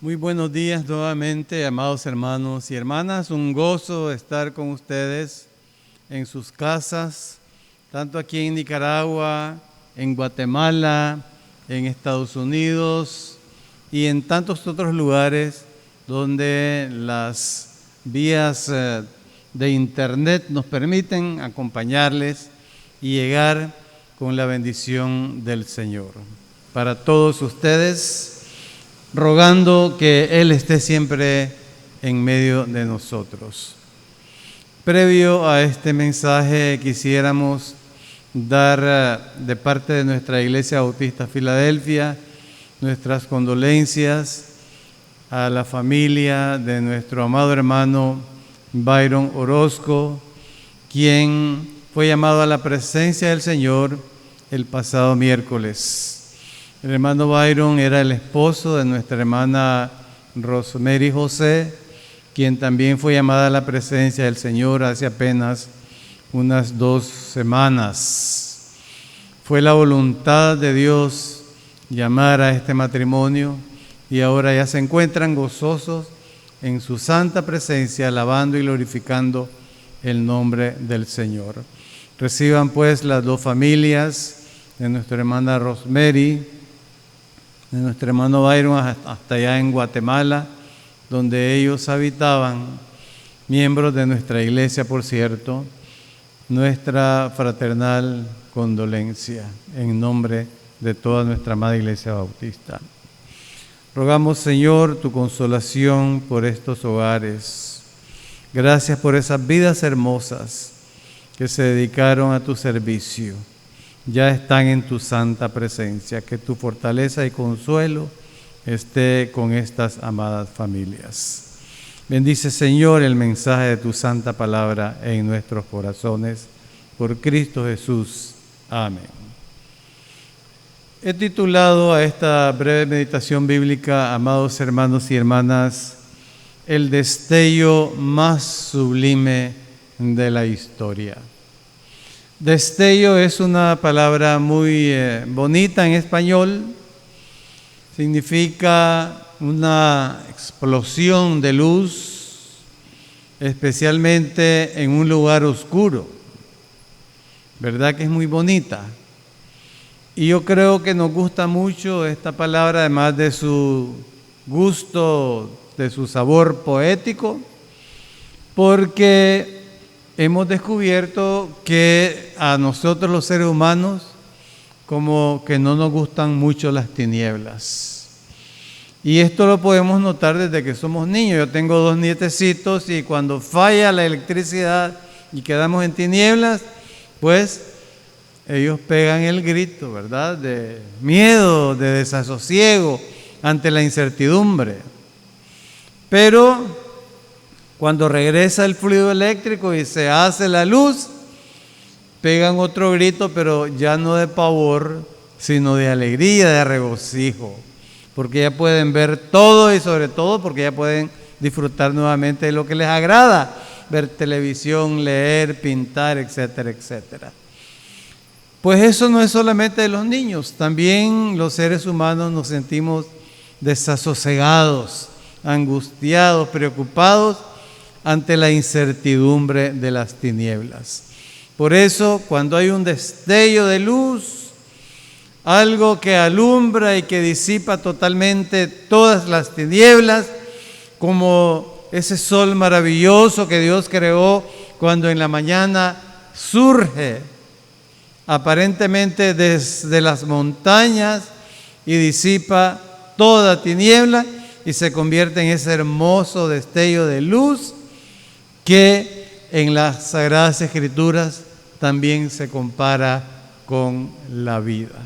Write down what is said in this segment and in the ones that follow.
Muy buenos días nuevamente, amados hermanos y hermanas. Un gozo estar con ustedes en sus casas, tanto aquí en Nicaragua, en Guatemala, en Estados Unidos y en tantos otros lugares donde las vías de internet nos permiten acompañarles y llegar con la bendición del Señor. Para todos ustedes, rogando que Él esté siempre en medio de nosotros. Previo a este mensaje quisiéramos dar de parte de nuestra Iglesia Bautista Filadelfia nuestras condolencias a la familia de nuestro amado hermano Byron Orozco, quien fue llamado a la presencia del Señor el pasado miércoles. El hermano Byron era el esposo de nuestra hermana Rosemary José, quien también fue llamada a la presencia del Señor hace apenas unas 2 semanas. Fue la voluntad de Dios llamar a este matrimonio y ahora ya se encuentran gozosos en su santa presencia, alabando y glorificando el nombre del Señor. Reciban pues las 2 familias de nuestra hermana Rosemary, de nuestro hermano Byron hasta allá en Guatemala, donde ellos habitaban, miembros de nuestra iglesia, por cierto, nuestra fraternal condolencia en nombre de toda nuestra amada Iglesia Bautista. Rogamos, Señor, tu consolación por estos hogares. Gracias por esas vidas hermosas que se dedicaron a tu servicio. Ya están en tu santa presencia. Que tu fortaleza y consuelo esté con estas amadas familias. Bendice, Señor, el mensaje de tu santa palabra en nuestros corazones. Por Cristo Jesús. Amén. He titulado a esta breve meditación bíblica, amados hermanos y hermanas, el destello más sublime de la historia. Destello es una palabra muy bonita en español. Significa una explosión de luz, especialmente en un lugar oscuro. ¿Verdad que es muy bonita? Y yo creo que nos gusta mucho esta palabra, además de su gusto, de su sabor poético, porque hemos descubierto que a nosotros los seres humanos como que no nos gustan mucho las tinieblas. Y esto lo podemos notar desde que somos niños. Yo tengo 2 nietecitos y cuando falla la electricidad y quedamos en tinieblas, pues ellos pegan el grito, ¿verdad? De miedo, de desasosiego ante la incertidumbre. Pero cuando regresa el fluido eléctrico y se hace la luz, pegan otro grito, pero ya no de pavor, sino de alegría, de regocijo, porque ya pueden ver todo y sobre todo porque ya pueden disfrutar nuevamente de lo que les agrada, ver televisión, leer, pintar, etcétera, etcétera. Pues eso no es solamente de los niños, también los seres humanos nos sentimos desasosegados, angustiados, preocupados ante la incertidumbre de las tinieblas. Por eso, cuando hay un destello de luz, algo que alumbra y que disipa totalmente todas las tinieblas, como ese sol maravilloso que Dios creó cuando en la mañana surge aparentemente desde las montañas y disipa toda tiniebla y se convierte en ese hermoso destello de luz que en las Sagradas Escrituras también se compara con la vida.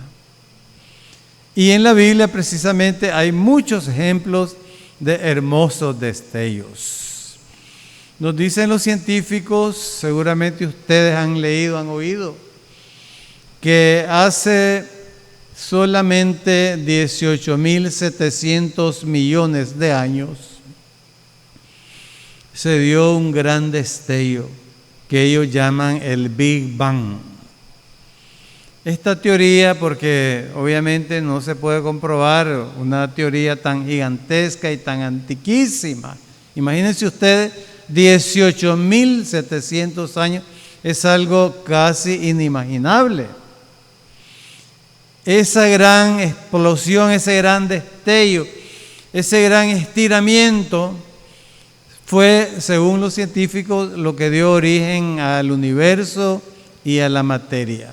Y en la Biblia precisamente hay muchos ejemplos de hermosos destellos. Nos dicen los científicos, seguramente ustedes han leído, han oído, que hace solamente 18.700 millones de años se dio un gran destello que ellos llaman el Big Bang. Esta teoría, porque obviamente no se puede comprobar una teoría tan gigantesca y tan antiquísima. Imagínense ustedes, 18.700 años, es algo casi inimaginable. Esa gran explosión, ese gran destello, ese gran estiramiento fue, según los científicos, lo que dio origen al universo y a la materia.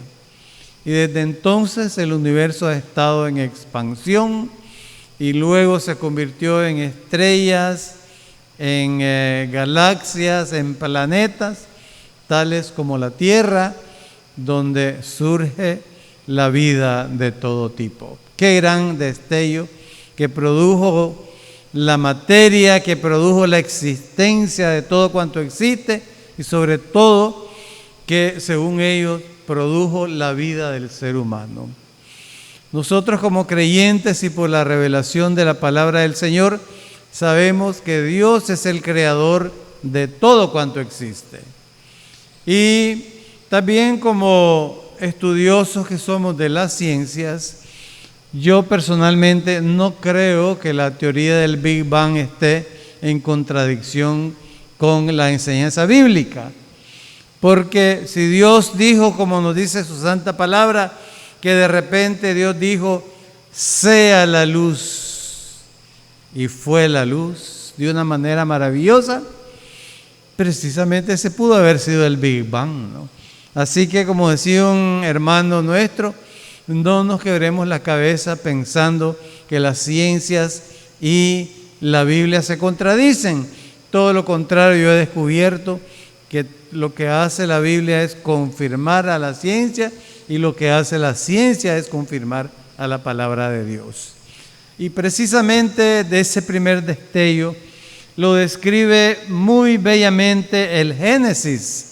Y desde entonces el universo ha estado en expansión y luego se convirtió en estrellas, en galaxias, en planetas, tales como la Tierra, donde surge la vida de todo tipo. Qué gran destello que produjo la materia, que produjo la existencia de todo cuanto existe y sobre todo que, según ellos, produjo la vida del ser humano. Nosotros como creyentes y por la revelación de la palabra del Señor, sabemos que Dios es el creador de todo cuanto existe. Y también como estudiosos que somos de las ciencias, yo personalmente no creo que la teoría del Big Bang esté en contradicción con la enseñanza bíblica. Porque si Dios dijo, como nos dice su santa palabra, que de repente Dios dijo, sea la luz, y fue la luz de una manera maravillosa, precisamente ese pudo haber sido el Big Bang, ¿no? Así que, como decía un hermano nuestro, no nos quebremos la cabeza pensando que las ciencias y la Biblia se contradicen. Todo lo contrario, yo he descubierto que lo que hace la Biblia es confirmar a la ciencia y lo que hace la ciencia es confirmar a la palabra de Dios. Y precisamente de ese primer destello lo describe muy bellamente el Génesis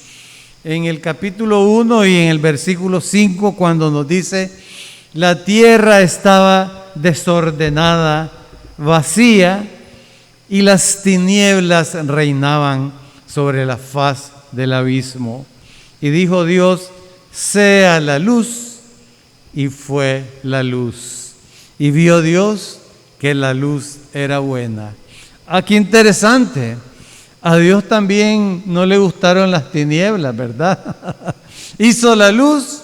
en el capítulo 1 y en el versículo 5, cuando nos dice: la tierra estaba desordenada, vacía, y las tinieblas reinaban sobre la faz del abismo. Y dijo Dios: sea la luz, y fue la luz. Y vio Dios que la luz era buena. Ah, qué interesante. A Dios también no le gustaron las tinieblas, ¿verdad? Hizo la luz,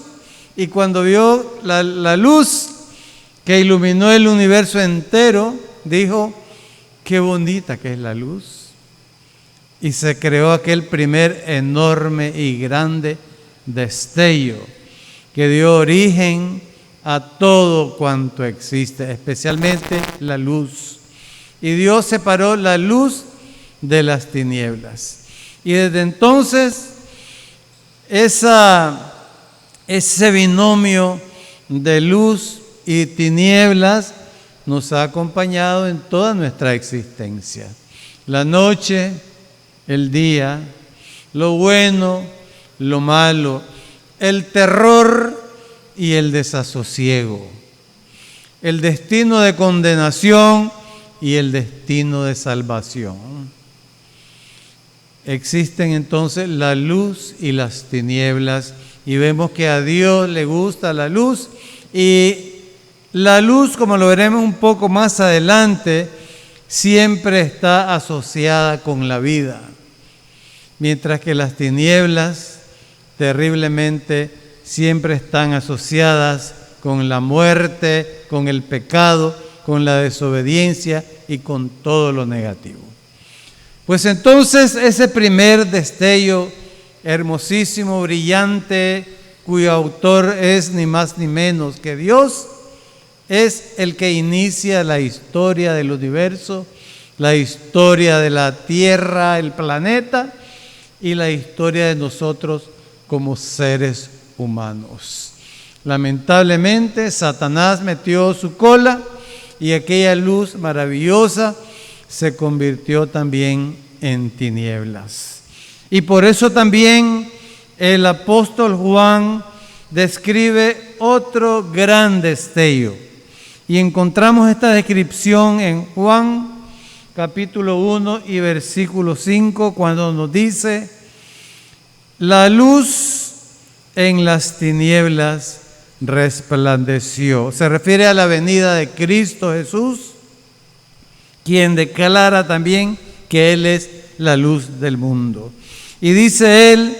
y cuando vio la luz que iluminó el universo entero, dijo: qué bonita que es la luz. Y se creó aquel primer enorme y grande destello que dio origen a todo cuanto existe, especialmente la luz. Y Dios separó la luz de las tinieblas. Y desde entonces, ese binomio de luz y tinieblas nos ha acompañado en toda nuestra existencia. La noche, el día, lo bueno, lo malo, el terror y el desasosiego, el destino de condenación y el destino de salvación. Existen entonces la luz y las tinieblas, y vemos que a Dios le gusta la luz, y la luz, como lo veremos un poco más adelante, siempre está asociada con la vida, mientras que las tinieblas terriblemente siempre están asociadas con la muerte, con el pecado, con la desobediencia y con todo lo negativo. Pues entonces ese primer destello hermosísimo, brillante, cuyo autor es ni más ni menos que Dios, es el que inicia la historia del universo, la historia de la Tierra, el planeta, y la historia de nosotros como seres humanos. Lamentablemente, Satanás metió su cola y aquella luz maravillosa se convirtió también en tinieblas. Y por eso también el apóstol Juan describe otro gran destello. Y encontramos esta descripción en Juan capítulo 1 y versículo 5, cuando nos dice: la luz en las tinieblas resplandeció. Se refiere a la venida de Cristo Jesús, quien declara también que Él es la luz del mundo. Y dice Él,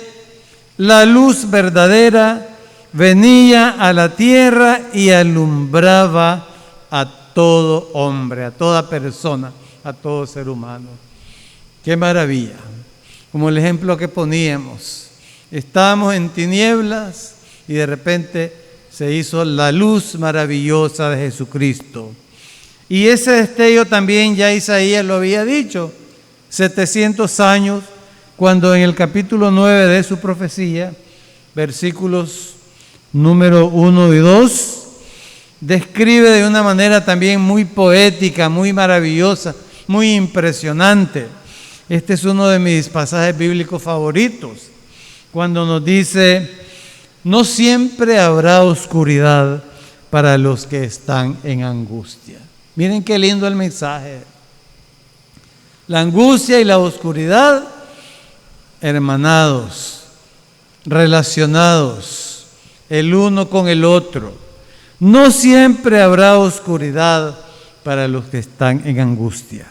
la luz verdadera venía a la tierra y alumbraba a todo hombre, a toda persona, a todo ser humano. ¡Qué maravilla! Como el ejemplo que poníamos, estábamos en tinieblas y de repente se hizo la luz maravillosa de Jesucristo. Y ese destello también ya Isaías lo había dicho, 700 años, cuando en el capítulo 9 de su profecía, versículos número 1 y 2, describe de una manera también muy poética, muy maravillosa, muy impresionante. Este es uno de mis pasajes bíblicos favoritos, cuando nos dice, no siempre habrá oscuridad para los que están en angustia. Miren qué lindo el mensaje. La angustia y la oscuridad, hermanados, relacionados, el uno con el otro. No siempre habrá oscuridad para los que están en angustia.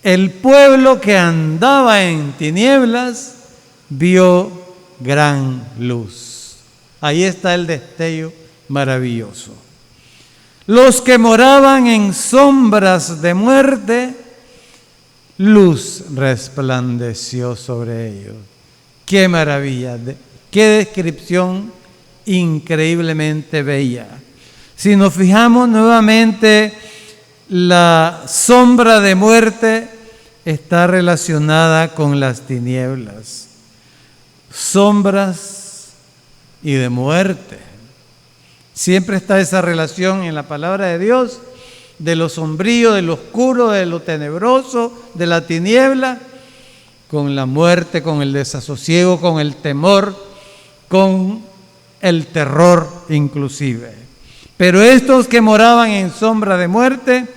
El pueblo que andaba en tinieblas vio gran luz. Ahí está el destello maravilloso. Los que moraban en sombras de muerte, luz resplandeció sobre ellos. ¡Qué maravilla! ¡Qué descripción increíblemente bella! Si nos fijamos nuevamente, la sombra de muerte está relacionada con las tinieblas. Sombras y de muerte. Siempre está esa relación en la palabra de Dios, de lo sombrío, de lo oscuro, de lo tenebroso, de la tiniebla, con la muerte, con el desasosiego, con el temor, con el terror inclusive. Pero estos que moraban en sombra de muerte,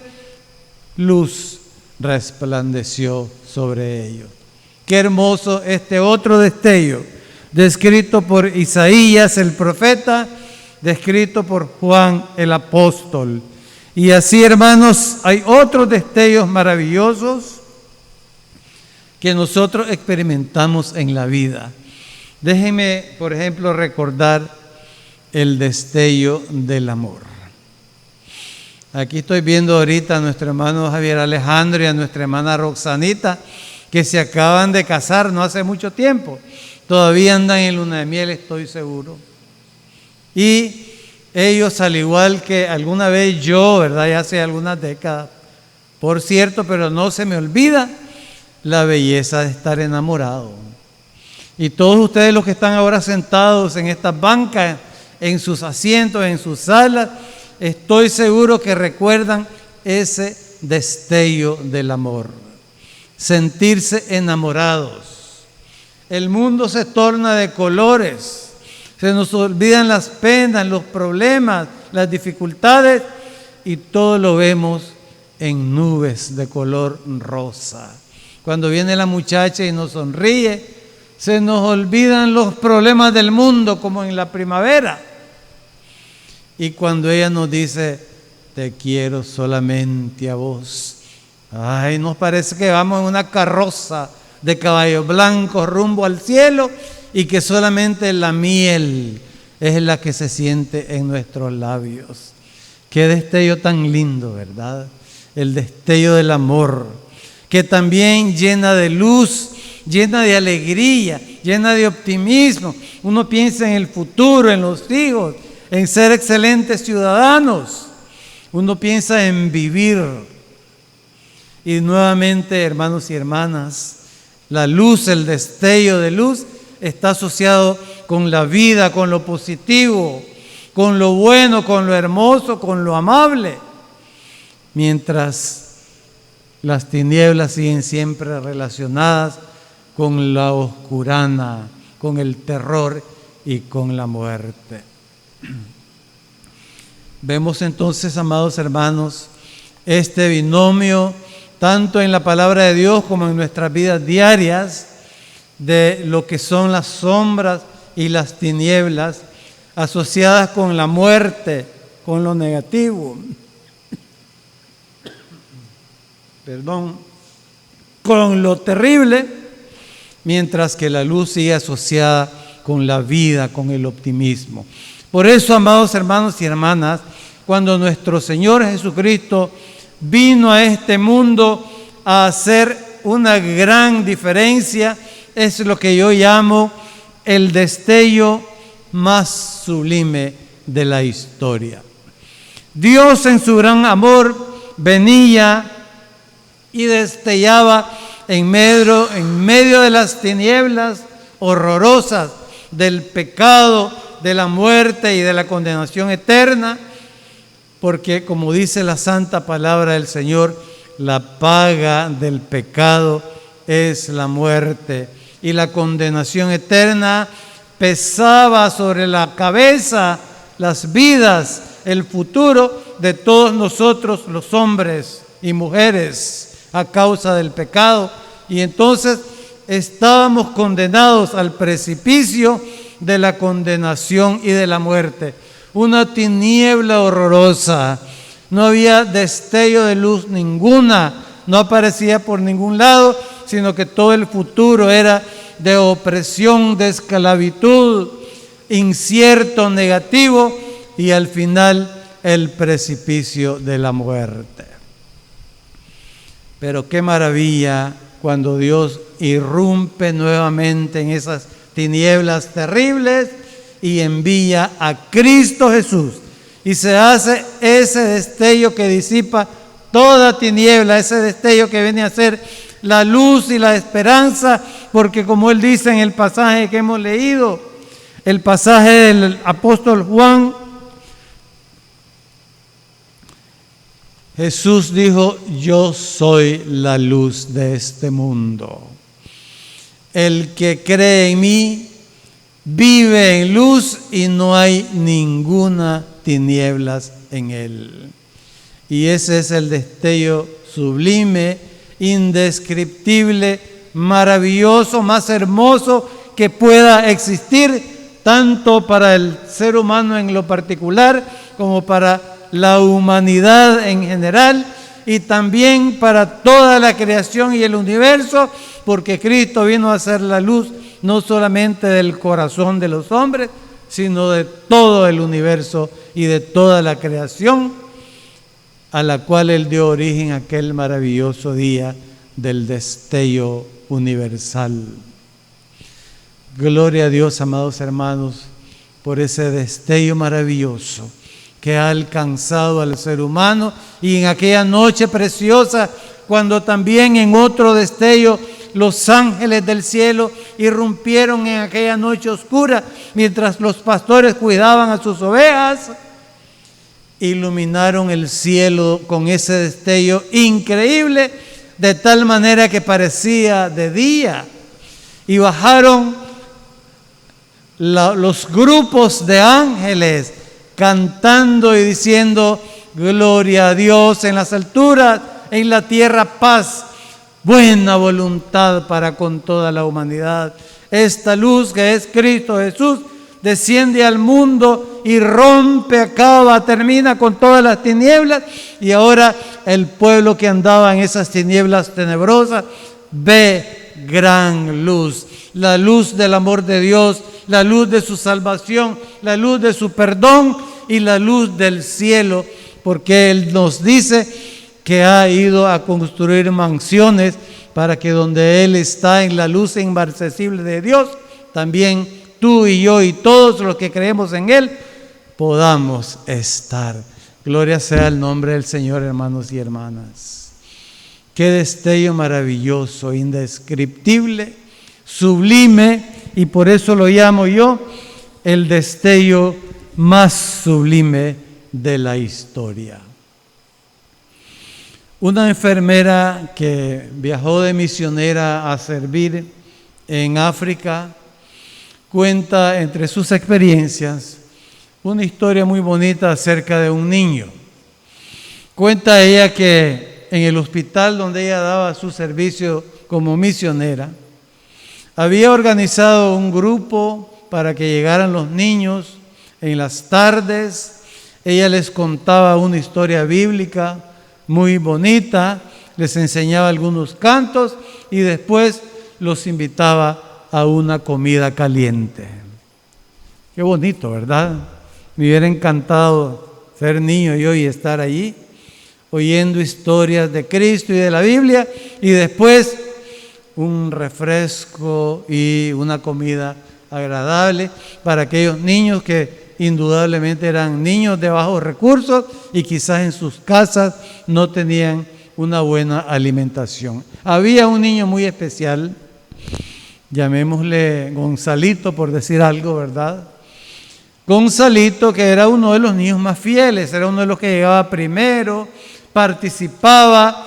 luz resplandeció sobre ellos. Qué hermoso este otro destello, descrito por Isaías el profeta, descrito por Juan el apóstol. Y así, hermanos, hay otros destellos maravillosos que nosotros experimentamos en la vida. Déjenme, por ejemplo, recordar el destello del amor. Aquí estoy viendo ahorita a nuestro hermano Javier Alejandro y a nuestra hermana Roxanita, que se acaban de casar no hace mucho tiempo. Todavía andan en luna de miel, estoy seguro. Y ellos, al igual que alguna vez yo, ¿verdad? Ya hace algunas décadas, por cierto, pero no se me olvida la belleza de estar enamorado. Y todos ustedes los que están ahora sentados en estas bancas, en sus asientos, en sus salas, estoy seguro que recuerdan ese destello del amor. Sentirse enamorados. El mundo se torna de colores. Se nos olvidan las penas, los problemas, las dificultades y todo lo vemos en nubes de color rosa. Cuando viene la muchacha y nos sonríe, se nos olvidan los problemas del mundo como en la primavera. Y cuando ella nos dice, te quiero solamente a vos, ay, nos parece que vamos en una carroza de caballos blancos rumbo al cielo y que solamente la miel es la que se siente en nuestros labios. Qué destello tan lindo, ¿verdad? El destello del amor, que también llena de luz, llena de alegría, llena de optimismo. Uno piensa en el futuro, en los hijos, en ser excelentes ciudadanos. Uno piensa en vivir. Y nuevamente, hermanos y hermanas, la luz, el destello de luz está asociado con la vida, con lo positivo, con lo bueno, con lo hermoso, con lo amable. Mientras las tinieblas siguen siempre relacionadas con la oscurana, con el terror y con la muerte. Vemos entonces, amados hermanos, este binomio tanto en la palabra de Dios como en nuestras vidas diarias de lo que son las sombras y las tinieblas, asociadas con la muerte, con lo negativo. Con lo terrible, mientras que la luz sigue asociada con la vida, con el optimismo. Por eso, amados hermanos y hermanas, cuando nuestro Señor Jesucristo vino a este mundo a hacer una gran diferencia, es lo que yo llamo el destello más sublime de la historia. Dios en su gran amor venía y destellaba en medio de las tinieblas horrorosas del pecado, de la muerte y de la condenación eterna, porque como dice la santa palabra del Señor, la paga del pecado es la muerte, y la condenación eterna pesaba sobre la cabeza las vidas, el futuro de todos nosotros los hombres y mujeres a causa del pecado. Y entonces estábamos condenados al precipicio de la condenación y de la muerte. Una tiniebla horrorosa. No había destello de luz ninguna. No aparecía por ningún lado, sino que todo el futuro era de opresión, de esclavitud, incierto, negativo, y al final el precipicio de la muerte. Pero qué maravilla cuando Dios irrumpe nuevamente en esas tinieblas terribles y envía a Cristo Jesús, y se hace ese destello que disipa toda tiniebla, ese destello que viene a ser la luz y la esperanza, porque como él dice en el pasaje que hemos leído, el pasaje del apóstol Juan, Jesús dijo: yo soy la luz de este mundo. El que cree en mí vive en luz y no hay ninguna tinieblas en él. Y ese es el destello sublime, indescriptible, maravilloso, más hermoso que pueda existir, tanto para el ser humano en lo particular como para la humanidad en general, y también para toda la creación y el universo, porque Cristo vino a ser la luz no solamente del corazón de los hombres, sino de todo el universo y de toda la creación, a la cual Él dio origen aquel maravilloso día del destello universal. Gloria a Dios, amados hermanos, por ese destello maravilloso que ha alcanzado al ser humano, y en aquella noche preciosa, cuando también en otro destello los ángeles del cielo irrumpieron en aquella noche oscura, mientras los pastores cuidaban a sus ovejas, iluminaron el cielo con ese destello increíble, de tal manera que parecía de día, y bajaron los grupos de ángeles cantando y diciendo: gloria a Dios en las alturas, en la tierra paz, buena voluntad para con toda la humanidad. Esta luz que es Cristo Jesús desciende al mundo y rompe, acaba, termina con todas las tinieblas, y ahora el pueblo que andaba en esas tinieblas tenebrosas ve gran luz, la luz del amor de Dios, la luz de su salvación, la luz de su perdón y la luz del cielo, porque Él nos dice que ha ido a construir mansiones para que donde Él está, en la luz inmarcesible de Dios, también tú y yo y todos los que creemos en Él podamos estar. Gloria sea el nombre del Señor, hermanos y hermanas. Qué destello maravilloso, indescriptible, sublime, y por eso lo llamo yo el destello más sublime de la historia. Una enfermera que viajó de misionera a servir en África cuenta entre sus experiencias una historia muy bonita acerca de un niño. Cuenta ella que en el hospital donde ella daba su servicio como misionera, había organizado un grupo para que llegaran los niños En las tardes, ella les contaba una historia bíblica muy bonita, les enseñaba algunos cantos y después los invitaba a una comida caliente. Qué bonito, ¿verdad? Me hubiera encantado ser niño yo y estar allí, oyendo historias de Cristo y de la Biblia, y después un refresco y una comida agradable para aquellos niños que indudablemente eran niños de bajos recursos y quizás en sus casas no tenían una buena alimentación. Había un niño muy especial, llamémosle Gonzalito por decir algo, ¿verdad? Gonzalito, que era uno de los niños más fieles, era uno de los que llegaba primero, participaba,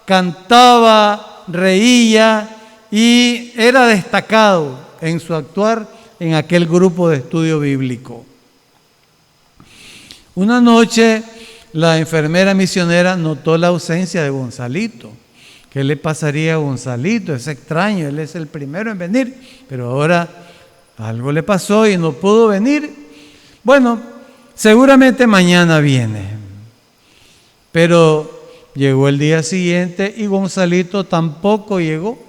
cantaba, reía y era destacado en su actuar en aquel grupo de estudio bíblico. Una noche la enfermera misionera notó la ausencia de Gonzalito. ¿Qué le pasaría a Gonzalito? Es extraño, él es el primero en venir, pero ahora algo le pasó y no pudo venir. Bueno, seguramente mañana viene. Pero llegó el día siguiente y Gonzalito tampoco llegó.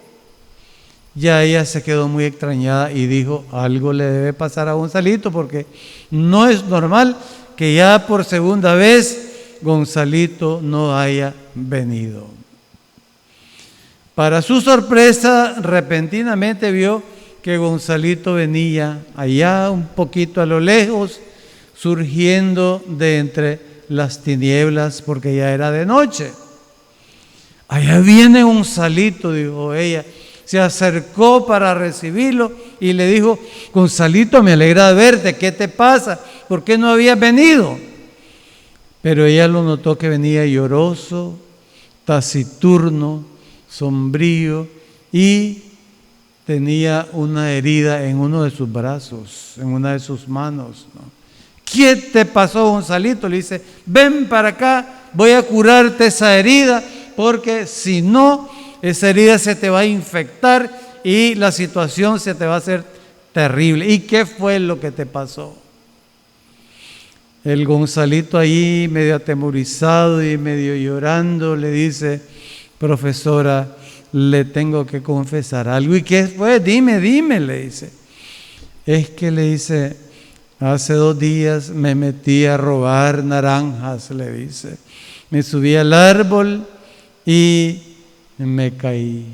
Ya ella se quedó muy extrañada y dijo, algo le debe pasar a Gonzalito porque no es normal que ya por segunda vez Gonzalito no haya venido. Para su sorpresa, repentinamente vio que Gonzalito venía allá un poquito a lo lejos, surgiendo de entre las tinieblas porque ya era de noche. Allá viene Gonzalito, dijo ella. Se acercó para recibirlo y le dijo, Gonzalito, me alegra de verte, ¿qué te pasa? ¿Por qué no habías venido? Pero ella lo notó que venía lloroso, taciturno, sombrío y tenía una herida en uno de sus brazos, en una de sus manos, ¿no? ¿Qué te pasó, Gonzalito? Le dice, ven para acá, voy a curarte esa herida, porque si no, esa herida se te va a infectar y la situación se te va a hacer terrible. ¿Y qué fue lo que te pasó? El Gonzalito ahí, medio atemorizado y medio llorando, le dice, profesora, le tengo que confesar algo. ¿Y qué fue? Dime, le dice. Es que le dice, hace 2 días me metí a robar naranjas, le dice. Me subí al árbol y me caí.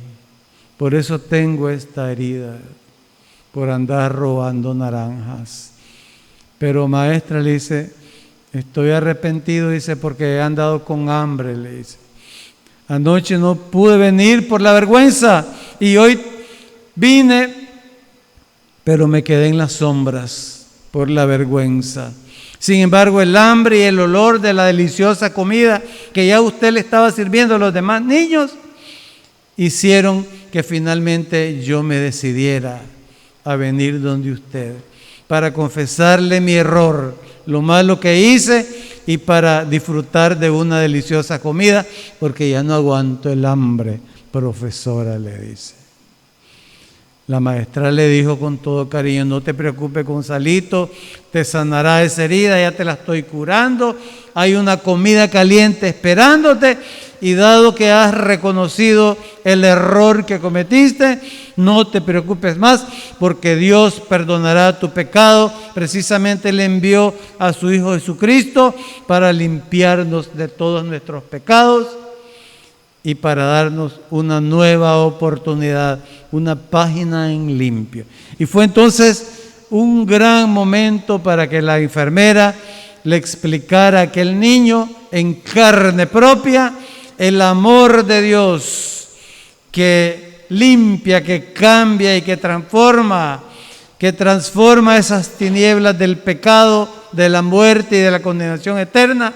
Por eso tengo esta herida, por andar robando naranjas. Pero maestra, le dice, estoy arrepentido, dice, porque he andado con hambre, le dice. Anoche no pude venir por la vergüenza y hoy vine, pero me quedé en las sombras por la vergüenza. Sin embargo, el hambre y el olor de la deliciosa comida que ya usted le estaba sirviendo a los demás niños hicieron que finalmente yo me decidiera a venir donde usted para confesarle mi error, lo malo que hice y para disfrutar de una deliciosa comida, porque ya no aguanto el hambre, profesora, le dice. La maestra le dijo con todo cariño, no te preocupes, Gonzalito, te sanará esa herida, ya te la estoy curando, hay una comida caliente esperándote y dado que has reconocido el error que cometiste, no te preocupes más porque Dios perdonará tu pecado. Precisamente le envió a su Hijo Jesucristo para limpiarnos de todos nuestros pecados y para darnos una nueva oportunidad, una página en limpio. Y fue entonces un gran momento para que la enfermera le explicara a aquel niño en carne propia el amor de Dios que limpia, que cambia y que transforma esas tinieblas del pecado, de la muerte y de la condenación eterna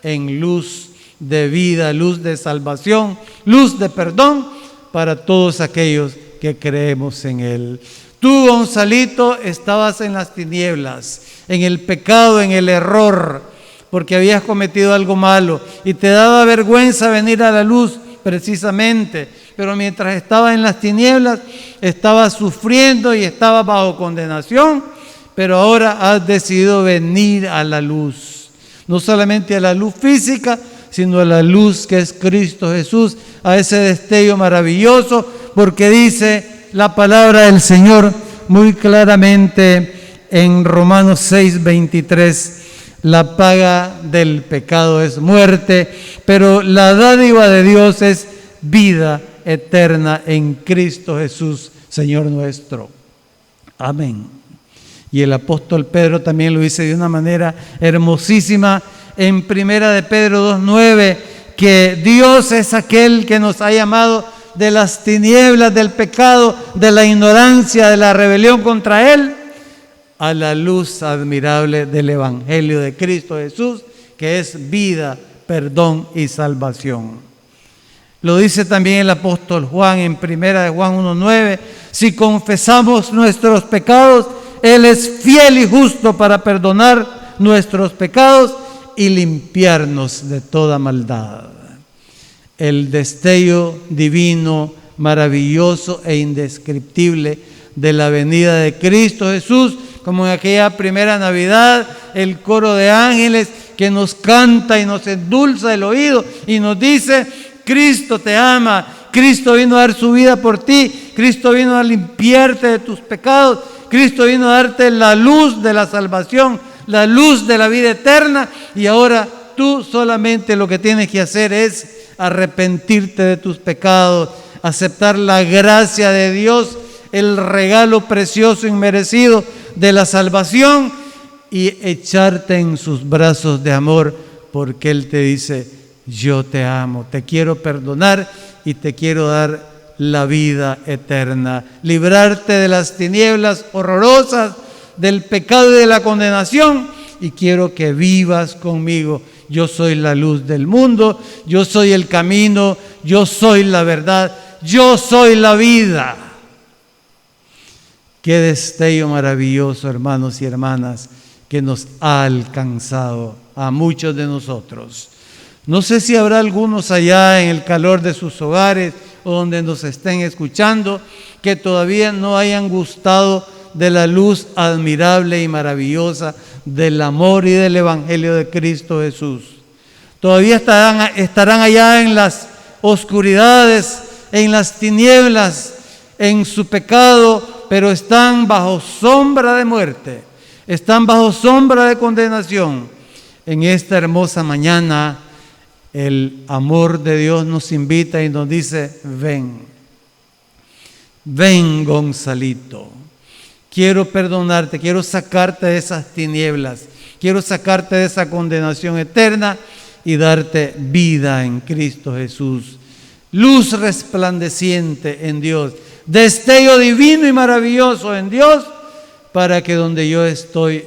en luz de vida, luz de salvación, luz de perdón para todos aquellos que creemos en Él. Tú, Gonzalito, estabas en las tinieblas, en el pecado, en el error, porque habías cometido algo malo y te daba vergüenza venir a la luz precisamente, pero mientras estabas en las tinieblas, estabas sufriendo y estabas bajo condenación, pero ahora has decidido venir a la luz. No solamente a la luz física, sino a la luz que es Cristo Jesús, a ese destello maravilloso, porque dice la palabra del Señor muy claramente en Romanos 6:23, la paga del pecado es muerte, pero la dádiva de Dios es vida eterna en Cristo Jesús, Señor nuestro. Amén. Y el apóstol Pedro también lo dice de una manera hermosísima en Primera de Pedro 2:9, que Dios es aquel que nos ha llamado de las tinieblas, del pecado, de la ignorancia, de la rebelión contra Él, a la luz admirable del Evangelio de Cristo Jesús, que es vida, perdón y salvación. Lo dice también el apóstol Juan en Primera de Juan 1:9, si confesamos nuestros pecados, Él es fiel y justo para perdonar nuestros pecados y limpiarnos de toda maldad. El destello divino, maravilloso e indescriptible de la venida de Cristo Jesús, como en aquella primera Navidad, el coro de ángeles que nos canta y nos endulza el oído y nos dice: Cristo te ama, Cristo vino a dar su vida por ti, Cristo vino a limpiarte de tus pecados, Cristo vino a darte la luz de la salvación, la luz de la vida eterna, y ahora tú solamente lo que tienes que hacer es arrepentirte de tus pecados, aceptar la gracia de Dios, el regalo precioso, inmerecido de la salvación, y echarte en sus brazos de amor, porque Él te dice: yo te amo, te quiero perdonar y te quiero dar la vida eterna, librarte de las tinieblas horrorosas, del pecado y de la condenación, y quiero que vivas conmigo. Yo soy la luz del mundo, yo soy el camino, yo soy la verdad, yo soy la vida. Qué destello maravilloso, hermanos y hermanas, que nos ha alcanzado a muchos de nosotros. No sé si habrá algunos allá en el calor de sus hogares o donde nos estén escuchando que todavía no hayan gustado de la luz admirable y maravillosa del amor y del Evangelio de Cristo Jesús. Todavía estarán allá en las oscuridades, en las tinieblas, en su pecado, pero están bajo sombra de muerte, están bajo sombra de condenación. En esta hermosa mañana, el amor de Dios nos invita y nos dice: ven, ven, Gonzalito. Quiero perdonarte, quiero sacarte de esas tinieblas, quiero sacarte de esa condenación eterna y darte vida en Cristo Jesús. Luz resplandeciente en Dios, destello divino y maravilloso en Dios, para que donde yo estoy,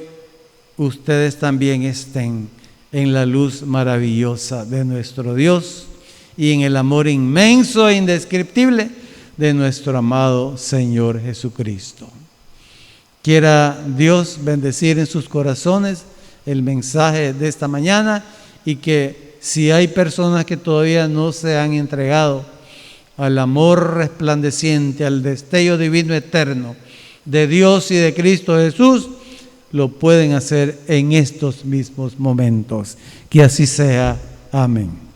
ustedes también estén en la luz maravillosa de nuestro Dios y en el amor inmenso e indescriptible de nuestro amado Señor Jesucristo. Quiera Dios bendecir en sus corazones el mensaje de esta mañana, y que si hay personas que todavía no se han entregado al amor resplandeciente, al destello divino eterno de Dios y de Cristo Jesús, lo pueden hacer en estos mismos momentos. Que así sea. Amén.